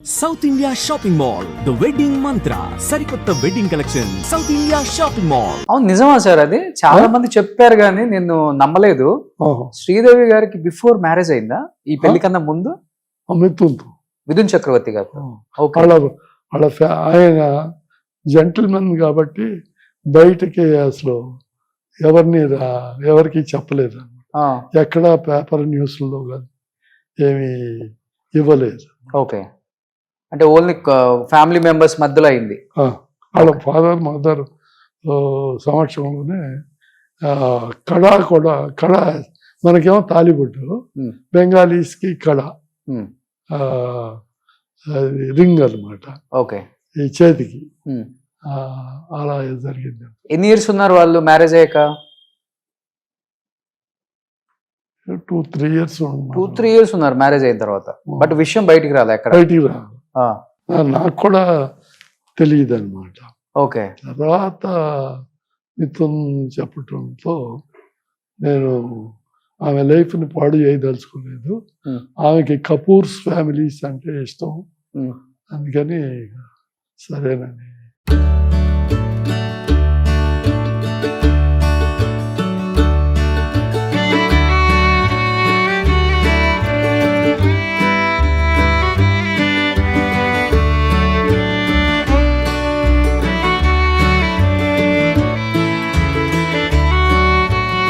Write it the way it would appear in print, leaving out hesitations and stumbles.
South India shopping mall the wedding మంత్ర సరికొత్త wedding collection south India shopping mall. అవును, నిజమా sir? అది చాలా మంది చెప్పారు కానీ నేను నమ్మలేదు. శ్రీదేవి గారికి బిఫోర్ మ్యారేజ్ అయిందా ఈ పెళ్లి కన్నా ముందు? మిథున్ చక్రవర్తి గారు ఆయన జెంటిల్మెన్ కాబట్టి బయటకి అసలు ఎవరికి చెప్పలేదు. ఎక్కడ పేపర్ న్యూస్లో కానీ ఏమి ఇవ్వలేదు. ఓకే, అంటే ఓన్లీ ఫ్యామిలీ మెంబర్స్ మధ్యలో అయింది. వాళ్ళ ఫాదర్ మదర్ సమక్షంలోనే కళ మనకేమో తాలిబొట్టు, బెంగాలీస్కి కళ రింగ్ అనమాట. ఓకే, ఈ చేతికి అలా జరిగింది. ఎన్ని ఇయర్స్ ఉన్నారు వాళ్ళు మ్యారేజ్ అయ్యాక? 2-3 years. 2-3 years ఉన్నారు మ్యారేజ్ అయిన తర్వాత. బట్ విషయం బయటికి రాలే ఎక్కడ? బయటికి రా, నాకు కూడా తెలియదు అనమాట. ఓకే, తర్వాత మిథున్ చెప్పటంతో నేను ఆమె లైఫ్ని పాడు చేయదలుచుకోలేదు. ఆమెకి కపూర్స్ ఫ్యామిలీస్ అంటే ఇష్టం, అందుకని సరేనని